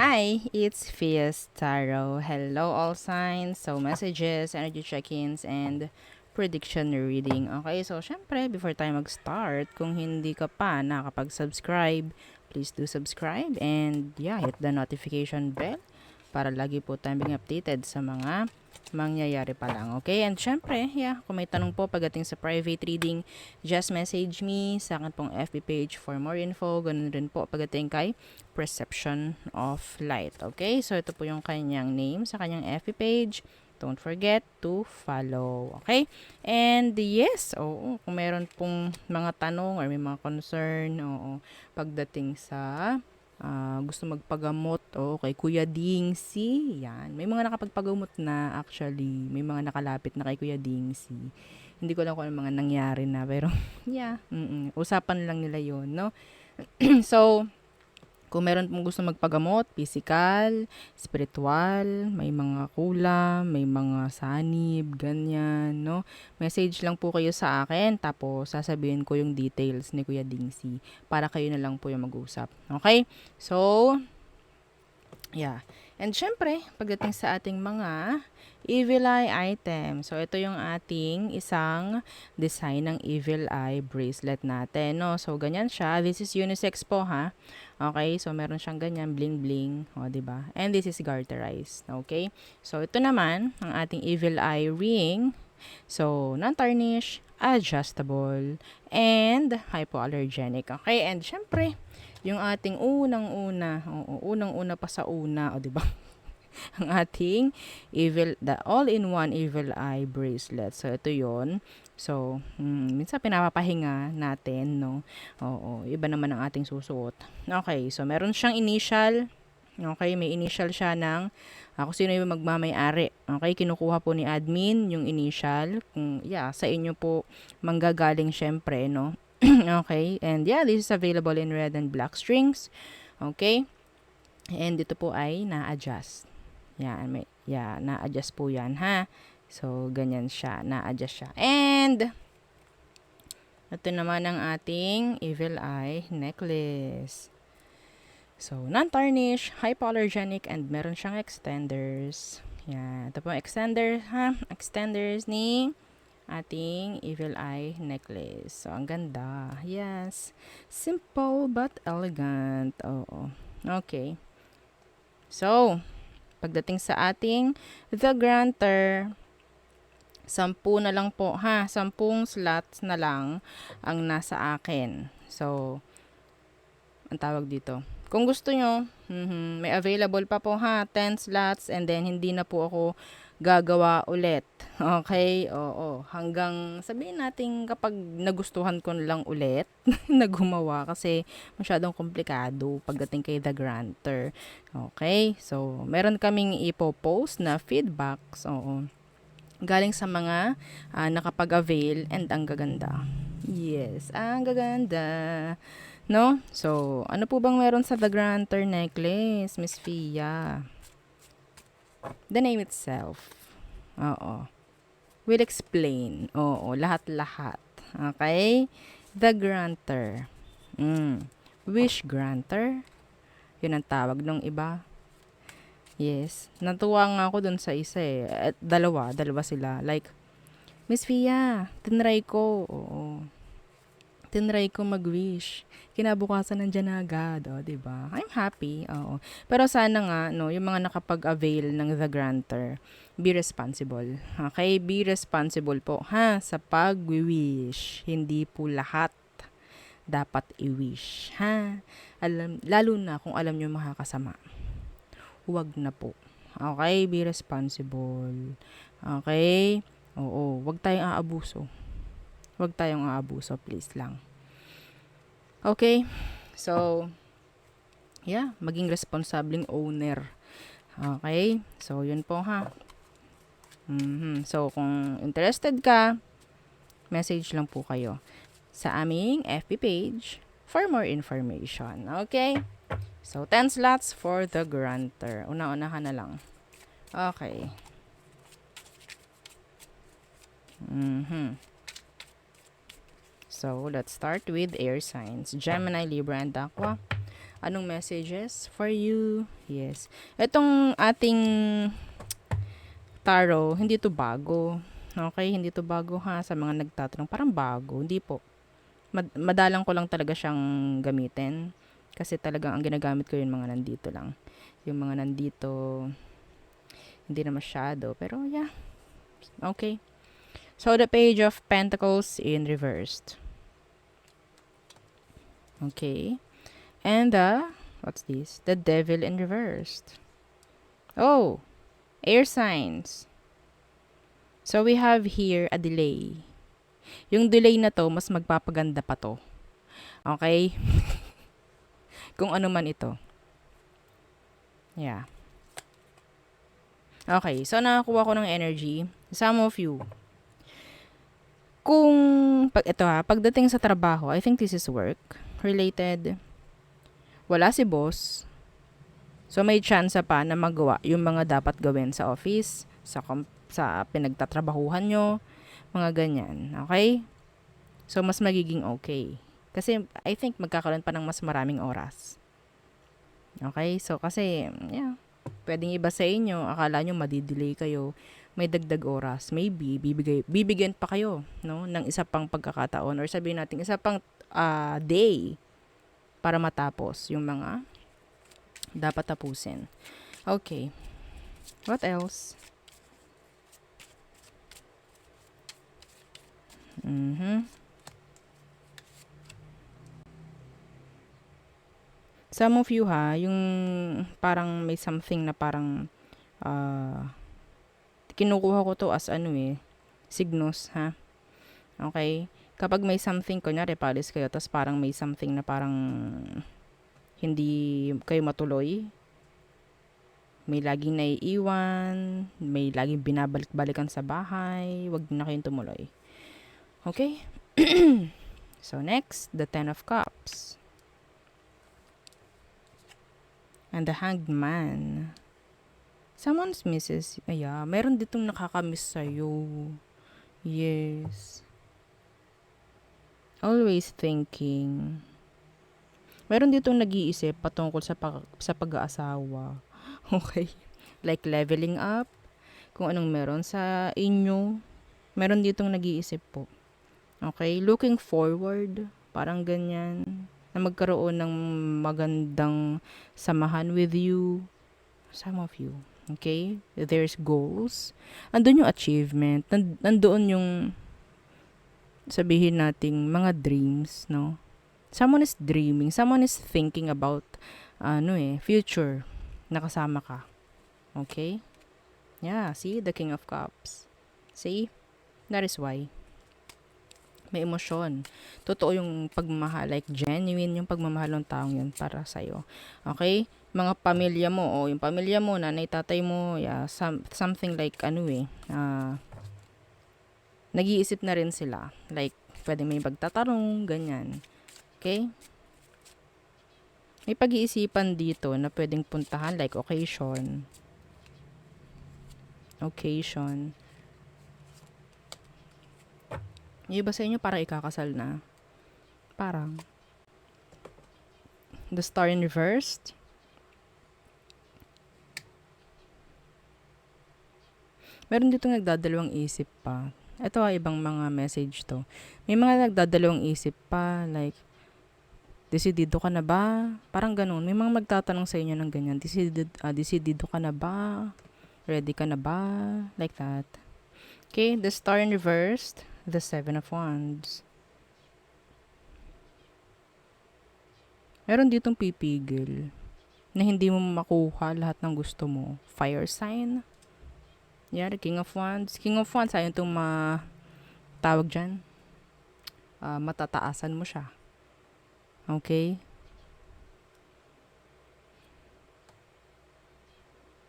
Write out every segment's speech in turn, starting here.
Hi, it's Fias Tarot. Hello, all signs. So, messages, energy check-ins, and prediction reading. Okay, so syempre, before tayo mag-start, kung hindi ka pa nakapag-subscribe, please do subscribe and yeah, hit the notification bell para lagi po tayong being updated sa mga mangyayari pa lang. Okay? And syempre, yeah, kung may tanong po pagdating sa private reading, just message me sa akin pong FB page for more info. Ganun rin po pagdating kay Perception of Light. Okay? So, ito po yung kanyang name sa kanyang FB page. Don't forget to follow. Okay? And yes, oo, kung meron pong mga tanong or may mga concern, oo, pagdating sa gusto magpagamot o kay Kuya Dingsi. Yan. May mga nakapagpagamot na actually. May mga nakalapit na kay Kuya Dingsi. Hindi ko lang kung ano mga nangyari na. Pero, yeah. Usapan lang nila yon, no? So, kung meron pong gusto magpagamot, physical, spiritual, may mga kulam, may mga sanib, ganyan, no? Message lang po kayo sa akin, tapos sasabihin ko yung details ni Kuya Dingsi para kayo na lang po yung mag-usap. Okay? So, yeah. And syempre, pagdating sa ating mga evil eye item. So, ito yung ating isang design ng evil eye bracelet natin, no? So, ganyan siya. This is unisex po, ha? Okay? So, meron siyang ganyan, bling-bling. O, diba? And this is garterized. Okay? So, ito naman, ang ating evil eye ring. So, non-tarnish, adjustable, and hypoallergenic. Okay? And syempre, yung ating unang-una pa sa una, o, diba? Ang ating the all-in-one evil eye bracelet. So, ito yon. So, minsan pinapapahinga natin, no? Oo, iba naman ang ating susuot. Okay, so meron siyang initial. Okay, may initial siya ng kung sino yung magmamay-ari. Okay, kinukuha po ni admin yung initial. Kung, yeah, sa inyo po manggagaling syempre, no? Okay, and yeah, this is available in red and black strings. Okay, and dito po ay na-adjust. Yan, na-adjust po yan, ha? So, ganyan siya, na-adjust siya. And, ito naman ang ating evil eye necklace. So, non-tarnish, hypoallergenic, and meron siyang extenders. Yan, ito po extenders, ha? Extenders ni ating evil eye necklace. So, ang ganda. Yes. Simple but elegant. Oo. Okay. So, pagdating sa ating the granter, 10 na lang po, ha? 10 slots na lang ang nasa akin. So, ang tawag dito. Kung gusto nyo, may available pa po, ha? 10 slots, and then hindi na po ako gagawa ulit. Okay? Oo. Hanggang sabihin natin kapag nagustuhan ko lang ulit na gumawa kasi masyadong komplikado pagdating kay the granter. Okay? So, meron kaming ipo-post na feedbacks. Oo. Galing sa mga nakapag-avail and ang gaganda. Yes, ang gaganda. No? So, ano po bang meron sa the granter necklace, Miss Fia? The name itself. Oo. Will explain. Oo, lahat-lahat. Okay? The granter. Wish granter. Yun ang tawag ng iba. Yes. Natuwa nga ako dun sa isa eh. At dalawa sila. Like, Miss Fia, tinry ko. Oo. Tinry ko mag-wish. Kinabukasan nandiyan na agad, oh, 'di ba? I'm happy. Oo. Pero sana nga no, yung mga nakapag-avail ng the granter, be responsible. Okay? Be responsible po ha sa pag-wish. Hindi po lahat dapat i-wish, ha? Lalo na kung alam niyo makakasama. Huwag na po. Okay? Be responsible. Okay? Oo, huwag tayong aabuso. Huwag tayong aabuso, please lang. Okay? So, yeah, maging responsabling owner. Okay? So, yun po ha. So, kung interested ka, message lang po kayo sa aming FB page for more information. Okay? So, 10 slots for the granter. Una-unahan na lang. Okay. So, let's start with air signs. Gemini, Libra, and Aqua. Anong messages for you? Yes. Itong ating tarot, hindi to bago. Okay, hindi to bago ha sa mga nagtatanong. Parang bago, hindi po. Madalang ko lang talaga siyang gamitin. Kasi talagang ang ginagamit ko yung mga nandito lang. Yung mga nandito, hindi na masyado. Pero yeah, okay. So, the Page of Pentacles in reversed. Okay. And what's this? The Devil in reversed. Oh, air signs. So, we have here a delay. Yung delay na to, mas magpapaganda pa to. Okay? Kung ano man ito. Yeah. Okay, so nakakuha ko ng energy. Some of you. Kung, pagdating sa trabaho, I think this is work related. Wala si boss. So, may chance pa na magawa yung mga dapat gawin sa office, sa pinagtatrabahuhan nyo, mga ganyan. Okay? So, mas magiging okay. Kasi, I think, magkakaroon pa ng mas maraming oras. Okay? So, kasi, yeah, pwedeng iba sa inyo, akala nyo madidelay kayo, may dagdag oras. Maybe, bibigyan pa kayo, no, ng isa pang pagkakataon, or sabihin natin, isa pang day para matapos yung mga dapat tapusin. Okay. What else? Some of you ha, yung parang may something na parang kinukuha ko to as signos ha. Okay? Kapag may something, kunyari palis kayo, tapos parang may something na parang hindi kayo matuloy, may laging naiiwan, may laging binabalik-balikan sa bahay, wag na kayong tumuloy. Okay? So next, the Ten of Cups. And the Hanged Man. Someone's misses. Meron ditong nakakamiss sa'yo. Yes. Always thinking. Meron ditong nag-iisip patungkol sa pag-aasawa. Okay? Like leveling up. Kung anong meron sa inyo. Meron ditong nag-iisip po. Okay? Looking forward. Parang ganyan. Na magkaroon ng magandang samahan with you. Some of you. Okay? There's goals. Andun yung achievement. Nandoon yung sabihin nating mga dreams, no? Someone is dreaming. Someone is thinking about future. Nakasama ka. Okay? Yeah, see? The King of Cups. See? That is why. May emosyon. Totoo yung pagmamahal. Like, genuine yung pagmamahal ng taong yun para sa'yo. Okay? Mga pamilya mo, yung pamilya mo, nanay, tatay mo, something like, nag-iisip na rin sila. Like, pwede may pagtatanong, ganyan. Okay? May pag-iisipan dito na pwedeng puntahan, like occasion. Occasion. Yung iba sa inyo parang ikakasal na. Parang. The Star in reversed. Meron dito nagdadalawang isip pa. Ito ibang mga message to. May mga nagdadalawang isip pa, like, desidido ka na ba? Parang ganun. May mga magtatanong sa inyo ng ganyan. Desidido ka na ba? Ready ka na ba? Like that. Okay, the Star in reversed. The Seven of Wands. Meron ditong pipigil na hindi mo makuha lahat ng gusto mo. Fire sign. Yeah, the King of Wands. King of Wands, ayun itong tawag dyan. Matataasan mo siya. Okay?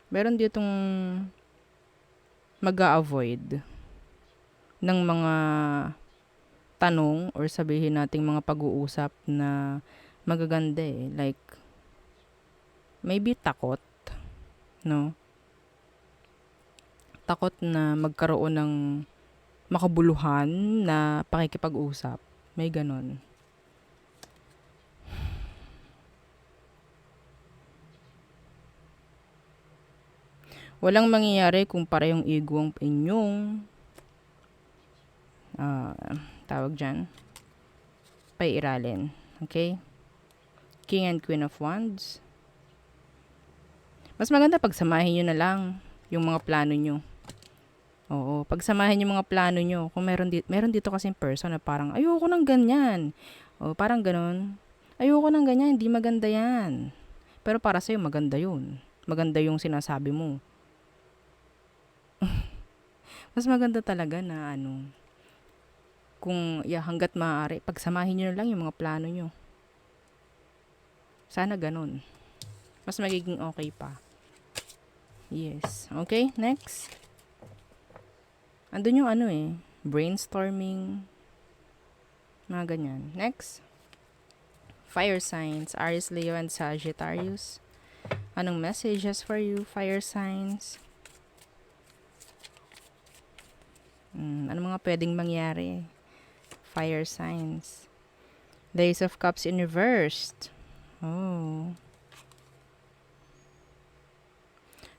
Meron ditong mag-a-avoid ng mga tanong or sabihin nating mga pag-uusap na magaganda Like, maybe takot. No? Takot na magkaroon ng makabuluhan na pakikipag-usap. May ganon. Walang mangyayari kung parehong ego ang inyong tawag dyan, paiiralin. Okay? King and Queen of Wands. Mas maganda pagsamahin nyo na lang yung mga plano nyo. Oo, pagsamahin yung mga plano nyo. Kung meron dito kasing person na parang, ayoko ng ganyan. O, parang ganon. Ayoko ng ganyan, hindi maganda yan. Pero para sa'yo, maganda yun. Maganda yung sinasabi mo. Mas maganda talaga na kung hanggat maaari, pagsamahin nyo na lang yung mga plano nyo. Sana ganon. Mas magiging okay pa. Yes. Okay, next. Andun yung brainstorming. Mga ganyan. Next. Fire signs, Aries, Leo, and Sagittarius. Anong messages for you, fire signs? Ano mga pwedeng mangyari? Fire signs. The Ace of Cups in reversed. Oh.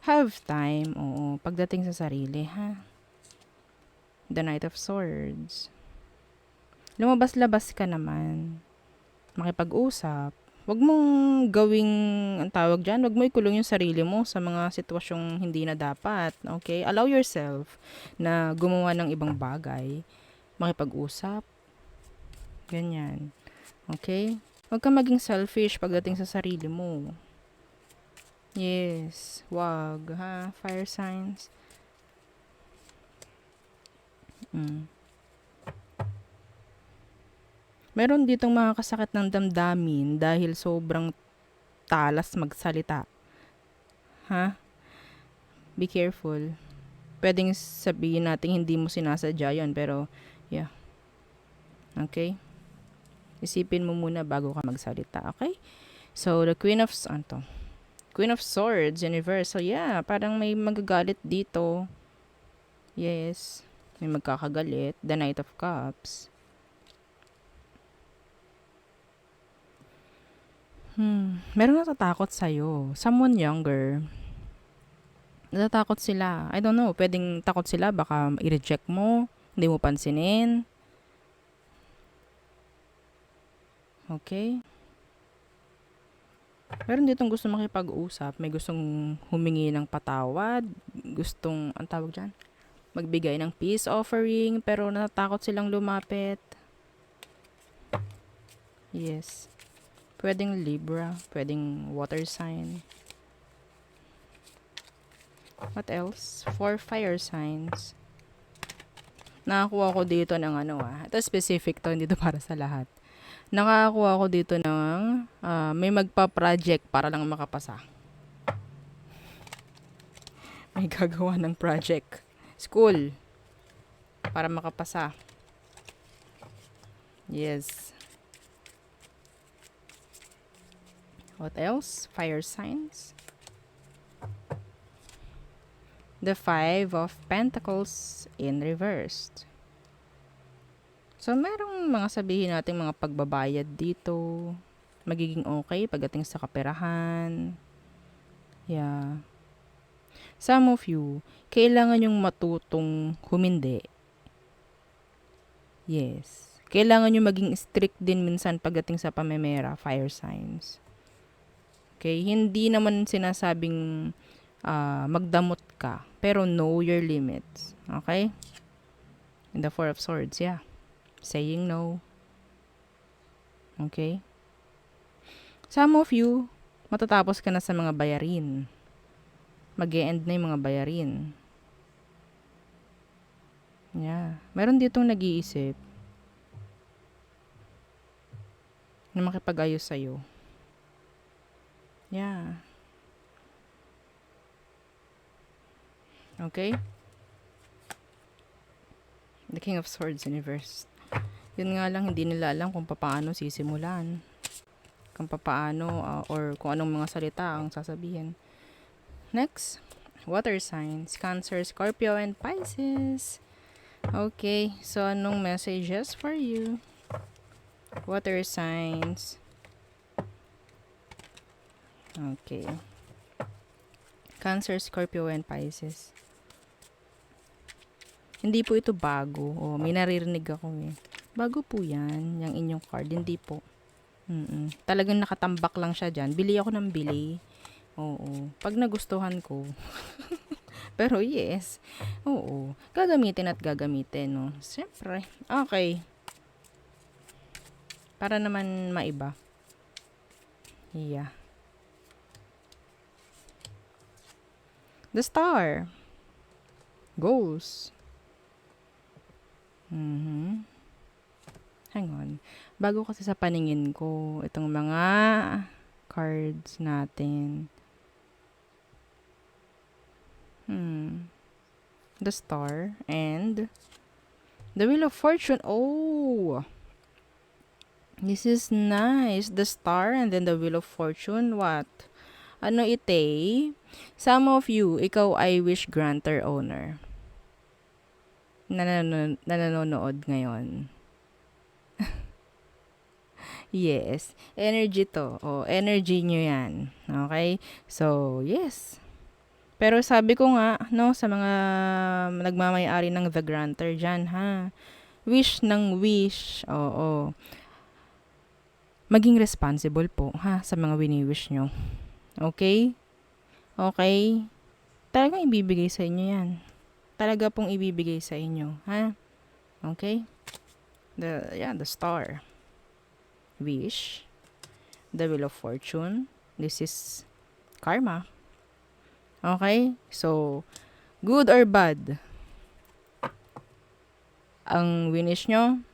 Have time. Oo. Pagdating sa sarili, ha? The Knight of Swords. Lumabas-labas ka naman. Makipag-usap. Huwag mong gawing, ang tawag dyan, huwag mo ikulong yung sarili mo sa mga sitwasyong hindi na dapat. Okay? Allow yourself na gumawa ng ibang bagay. Makipag-usap. Ganyan. Okay? Huwag ka maging selfish pagdating sa sarili mo. Yes. Wag, ha? Fire signs. Meron ditong makakasakit ng damdamin dahil sobrang talas magsalita. Ha? Be careful. Pwedeng sabihin natin hindi mo sinasadya yun, pero yeah. Okay? Isipin mo muna bago ka magsalita, okay? So, the Queen of Swords in reverse. So, yeah, parang may magagalit dito. Yes. May magkakagalit. The Knight of Cups. Meron natatakot sa'yo. Someone younger. Natatakot sila. I don't know. Pwedeng takot sila. Baka i-reject mo. Hindi mo pansinin. Okay? Meron ditong gusto makipag-usap. May gustong humingi ng patawad. Gustong, ang tawag dyan, magbigay ng peace offering. Pero natatakot silang lumapit. Yes. Pwedeng Libra. Pwedeng water sign. What else? For fire signs. Nakakuha ko dito ng ito specific to, hindi to para sa lahat. Nakakuha ko dito ng may magpa-project para lang makapasa. May gagawa ng project. School. Para makapasa. Yes. What else? Fire signs. The Five of Pentacles in reversed. So, merong mga sabihin natin mga pagbabayad dito. Magiging okay pagdating sa kaperahan. Yeah. Some of you, kailangan yung matutong humindi. Yes. Kailangan yung maging strict din minsan pagdating sa pamemera, fire signs. Okay? Hindi naman sinasabing magdamot ka. Pero know your limits. Okay? In the Four of Swords, yeah. Saying no. Okay? Some of you, matatapos ka na sa mga bayarin. Mag-e-end na yung mga bayarin. Yeah. Meron ditong nag-iisip na makipag-ayos sa'yo. Yeah. Okay? The King of Swords in reverse. Yun nga lang, hindi nila alam kung paano sisimulan. Kung paano, or kung anong mga salita ang sasabihin. Next, water signs, Cancer, Scorpio, and Pisces. Okay, so anong messages for you? Water signs. Okay. Cancer, Scorpio, and Pisces. Hindi po ito bago. Oh, may naririnig ako eh. Bago po yan, yung inyong card. Hindi po. Talagang nakatambak lang siya dyan. Bili ako ng bili. Oo. Pag nagustuhan ko. Pero yes. Oo. Gagamitin at gagamitin, no? Siyempre. Okay. Para naman maiba. Yeah. The Star. Goals. Hang on. Bago kasi sa paningin ko, itong mga cards natin. The Star and the Wheel of Fortune. Oh! This is nice. The Star and then the Wheel of Fortune. What? Ano ite? Some of you, ikaw ay wish granter owner. Nanonood ngayon. Yes. Energy to. Oh, energy nyo yan. Okay? So, yes. Pero sabi ko nga, no, sa mga nagmamay-ari ng The Granter dyan, ha? Wish ng wish. Oo. Maging responsible po, ha, sa mga wini-wish nyo. Okay? Okay? Talagang ibibigay sa inyo yan. Talaga pong ibibigay sa inyo, ha? Okay? The Star. Wish. The Wheel of Fortune. This is karma. Okay? So, good or bad? Ang winish nyo,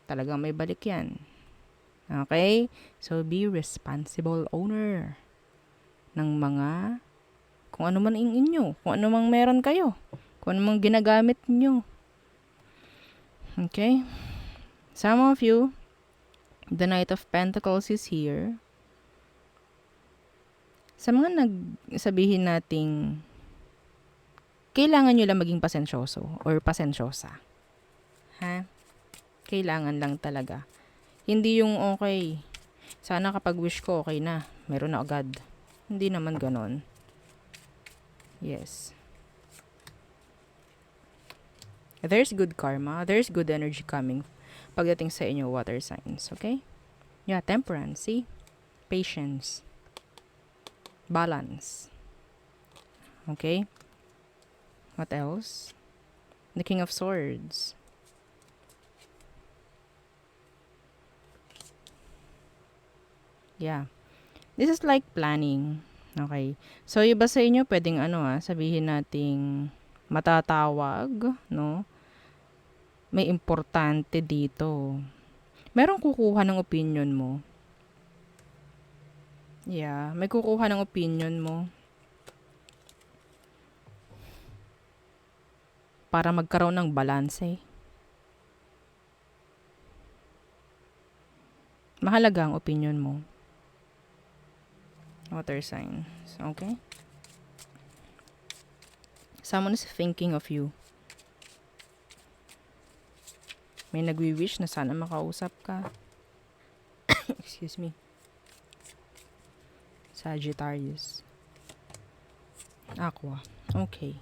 talagang may balik yan. Okay? So, be responsible owner ng mga kung ano man ang inyo, kung ano mang meron kayo, kung ano mang ginagamit nyo. Okay? Some of you, the Knight of Pentacles is here. Sa mga nagsabihin nating kailangan nyo lang maging pasensyoso or pasensyosa. Ha? Kailangan lang talaga. Hindi yung okay, sana kapag wish ko okay na, meron na agad. Hindi naman ganon. Yes. There's good karma. There's good energy coming pagdating sa inyo water signs. Okay? Yeah, temperance. See? Patience. Balance. Okay? What else? The King of Swords. Yeah. This is like planning. Okay. So, iba sa inyo, pwedeng sabihin nating matatawag, no? May importante dito. Merong kukuha ng opinion mo. Yeah, may kukuha ng opinion mo. Para magkaroon ng balanse. Mahalaga ang opinion mo. Water sign. Okay? Someone is thinking of you. May nagwi-wish na sana makausap ka. Excuse me. Sagittarius. Aqua. Okay.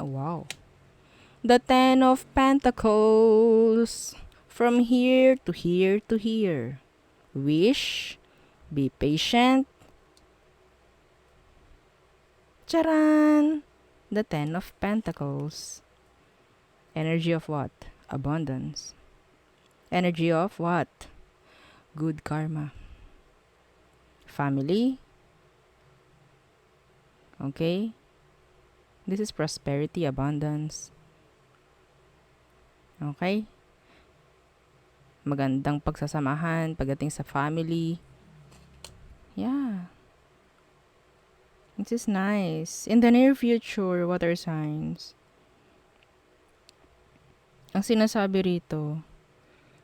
Wow. The Ten of Pentacles. From here to here to here. Wish. Be patient. Charan! The Ten of Pentacles. Energy of what? Abundance. Energy of what? Good karma. Family. Okay? This is prosperity, abundance. Okay? Magandang pagsasamahan pagdating sa family. Yeah. This is nice. In the near future, water signs. Ang sinasabi rito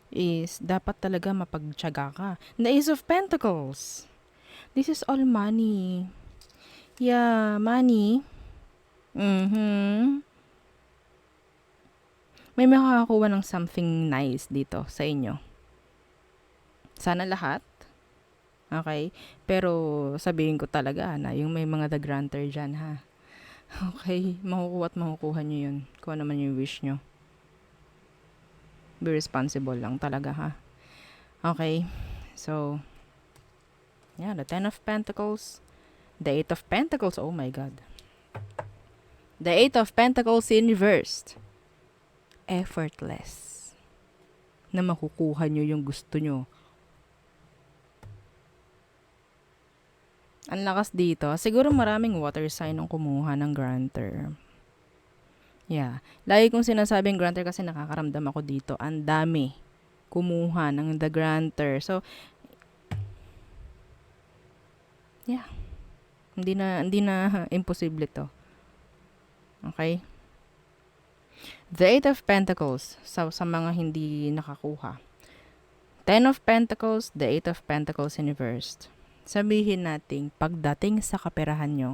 is dapat talaga mapagtiyaga ka. The Ace of Pentacles. This is all money. Yeah, money. May makakakuha ng something nice dito sa inyo. Sana lahat. Okay? Pero sabihin ko talaga na yung may mga the granter dyan ha. Okay? Makukuha at makukuha nyo yun. Kung ano man yung wish nyo. Be responsible lang talaga ha. Okay? So, yeah, the Ten of Pentacles. The Eight of Pentacles. Oh my God. The Eight of Pentacles in reversed. Effortless. Na makukuha nyo yung gusto nyo. Ang lakas dito. Siguro maraming water sign ang kumuha ng granter. Yeah. Lagi kong sinasabing granter kasi nakakaramdam ako dito. Ang dami kumuha ng the granter. So, yeah. Hindi na imposible to. Okay? The Eight of Pentacles sa mga hindi nakakuha. Ten of Pentacles, the Eight of Pentacles in reversed. Sabihin natin, pagdating sa kaperahan nyo,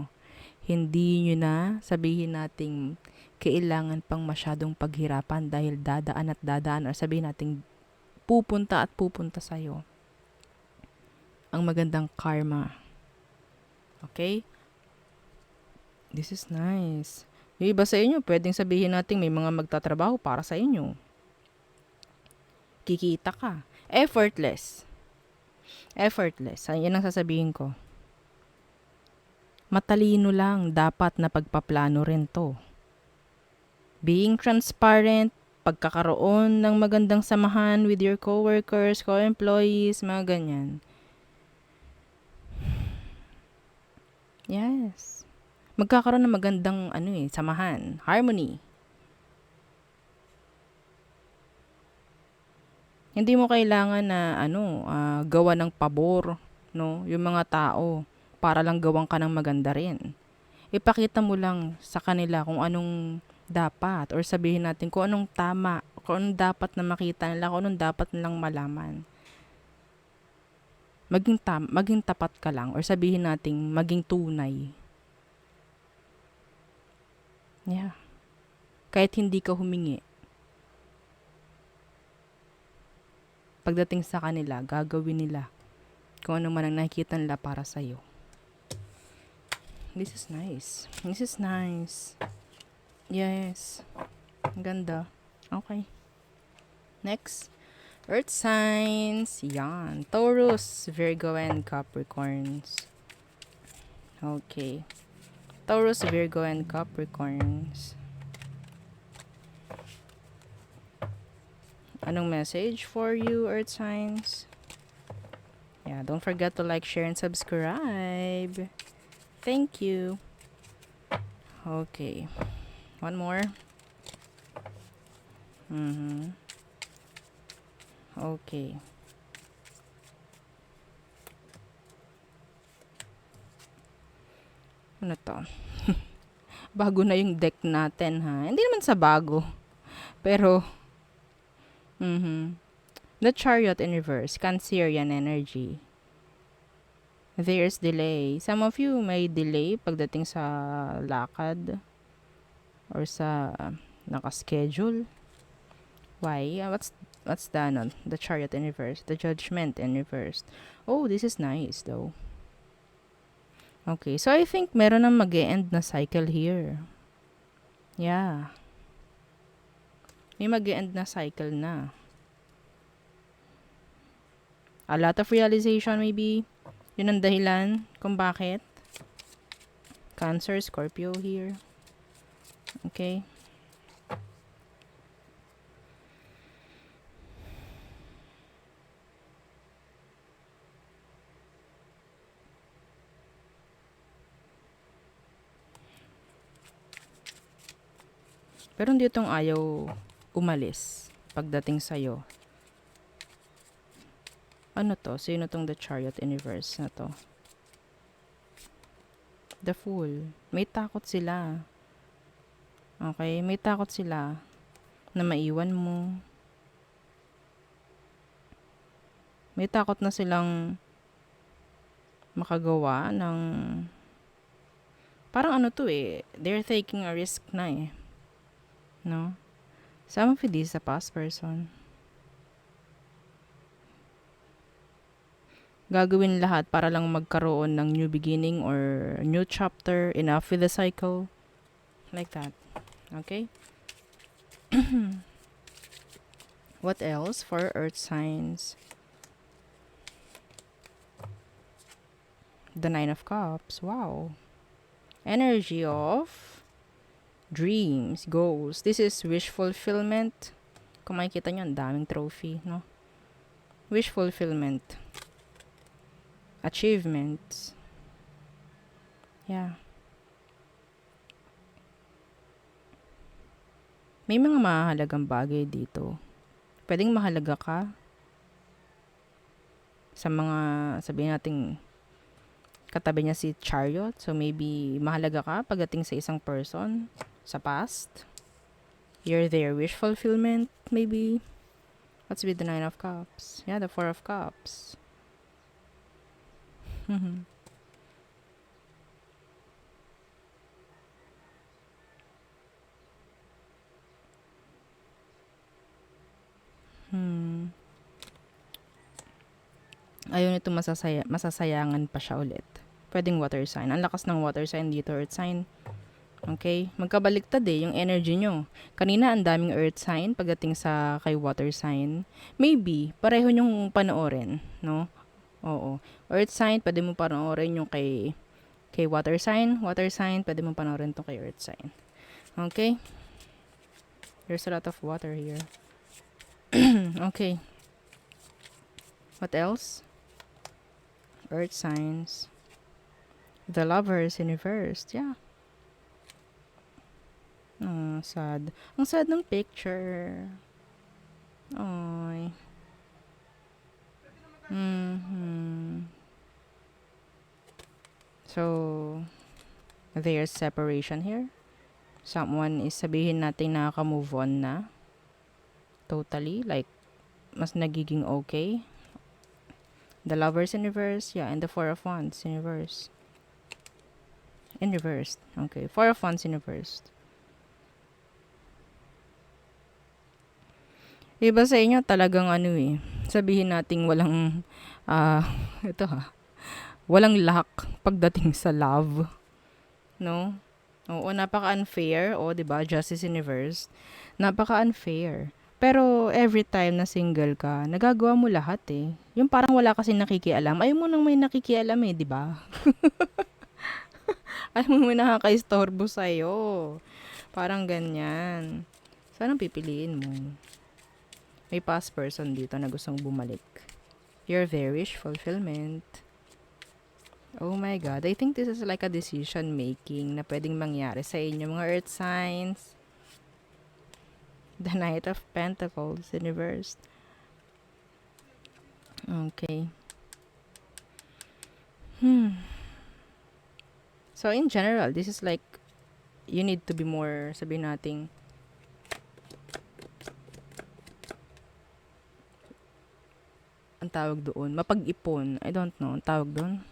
hindi nyo na sabihin natin kailangan pang masyadong paghirapan dahil dadaan at dadaan, or sabihin natin pupunta at pupunta sa'yo ang magandang karma. Okay? This is nice. Yung iba sa inyo, pwedeng sabihin natin may mga magtatrabaho para sa inyo. Kikita ka. Effortless. Effortless. Yan ang sasabihin ko. Matalino lang, dapat na pagpaplano rin to. Being transparent, pagkakaroon ng magandang samahan with your coworkers, co-employees, mga ganyan. Yes. Magkakaroon ng magandang samahan, harmony. Hindi mo kailangan na gawa ng pabor, no, yung mga tao para lang gawan ka ng maganda rin. Ipakita mo lang sa kanila kung anong dapat, or sabihin natin kung anong tama, kung anong dapat na makita nila, kung anong dapat nilang malaman. Maging tapat ka lang, or sabihin natin maging tunay. Yeah. Kahit hindi ka humingi. Pagdating sa kanila, gagawin nila kung ano man ang nakikita nila para sa'yo. This is nice. This is nice. Yes. Ang ganda. Okay. Next. Earth signs. Yan. Taurus, Virgo, and Capricorns. Okay. Taurus, Virgo, and Capricorns. Anong message for you, Earth signs? Yeah, don't forget to like, share, and subscribe. Thank you. Okay. One more. Okay. Ano to? Bago na yung deck natin, ha? Hindi naman sa bago. Pero, the Chariot in reverse, Cancerian energy. There's delay. Some of you may delay pagdating sa lakad or sa naka-schedule. Why? What's the Chariot in reverse? The Judgment in reverse. Oh, this is nice though. Okay, so I think meron nang mag-e-end na cycle here. Yeah. May mag-e-end na cycle na. A lot of realization maybe. Yun ang dahilan kung bakit. Cancer, Scorpio here. Okay. Pero hindi itong ayaw umalis pagdating sa'yo. Ano to? Sino tong the Chariot in reverse na to? The Fool. May takot sila. Okay? May takot sila na maiwan mo. May takot na silang makagawa ng parang they're taking a risk na no? Some of it is a past person. Gagawin lahat para lang magkaroon ng new beginning or new chapter, enough with the cycle. Like that. Okay? What else for earth signs? The Nine of Cups. Wow. Energy of dreams, goals. This is wish fulfillment. Kung makikita nyo, ang daming trophy, no? Wish fulfillment. Achievements. Yeah. May mga mahalagang bagay dito. Pwedeng mahalaga ka sa mga, sabihin natin, katabi niya si Chariot. So, maybe mahalaga ka pagdating sa isang person sa past. You're their wish fulfillment, maybe. What's with the Nine of Cups? Yeah, the Four of Cups. Ayaw nito masasayangan pa siya ulit. Pwedeng water sign. Ang lakas ng water sign dito, earth sign. Okay? Magkabaliktad yung energy nyo. Kanina, ang daming earth sign pagdating sa kay water sign. Maybe, pareho nyong panoorin, no? Oo. Earth sign, pwede mo panoorin yung kay water sign. Water sign, pwede mo panoorin to kay earth sign. Okay? There's a lot of water here. Okay. What else? Earth signs. The Lovers in reversed. Yeah. Oh, sad. Ang sad ng picture. Oy. So, there's separation here. Someone is sabihin natin nakaka-move on na. Totally. Like, mas nagiging okay. The Lovers in reverse. Yeah, and the Four of Wands in reverse. In reverse. Okay. Four of Wands in reverse. Iba sa inyo talagang sabihin nating walang, ito walang luck pagdating sa love. No? Oo, napaka-unfair. O, diba? Justice in reverse. Napaka-unfair. Pero, every time na single ka, nagagawa mo lahat Yung parang wala kasi nakikialam. Ayaw mo nang may nakikialam diba? Ayaw mo may nakaka-istorbo sa'yo. Parang ganyan. Saan ang pipiliin mo? May past person dito na gustong bumalik. Your very wish fulfillment. Oh my God. I think this is like a decision making na pwedeng mangyari sa inyo mga earth signs. The Knight of Pentacles in reverse. Okay. So in general, this is like you need to be more, sabihin nating, ang tawag doon, mapag-ipon. I don't know, ang tawag doon.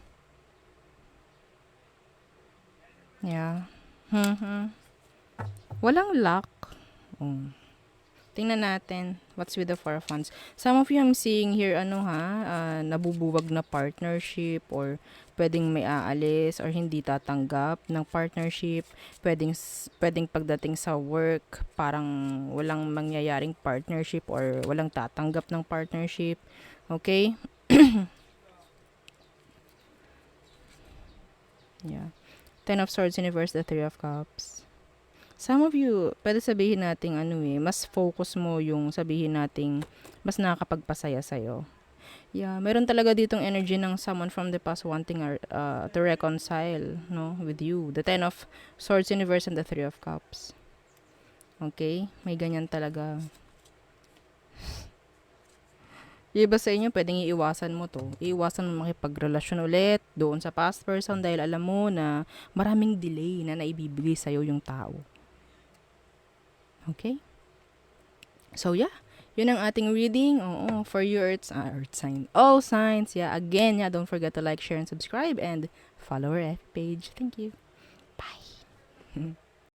Yeah. Walang luck. Oh. Tingnan natin. What's with the Four of Wands? Some of you I'm seeing here, nabubuwag na partnership or pwedeng may aalis or hindi tatanggap ng partnership. Pwedeng pagdating sa work, parang walang mangyayaring partnership or walang tatanggap ng partnership. Okay? Yeah. Ten of Swords in reverse, the Three of Cups. Some of you, pwede sabihin nating mas focus mo yung sabihin nating mas nakakapagpasaya sa'yo. Yeah, meron talaga ditong energy ng someone from the past wanting to reconcile, no, with you. The Ten of Swords in reverse and the Three of Cups. Okay? May ganyan talaga. Yung iba sa inyo, pwedeng iiwasan mo to. Iiwasan mo makipagrelasyon ulit doon sa past person dahil alam mo na maraming delay na naibibigay sa'yo yung tao. Okay? So, yeah. Yun ang ating reading. Oo, for your earth sign. All signs. Yeah, again, don't forget to like, share, and subscribe. And follow our FB page. Thank you. Bye.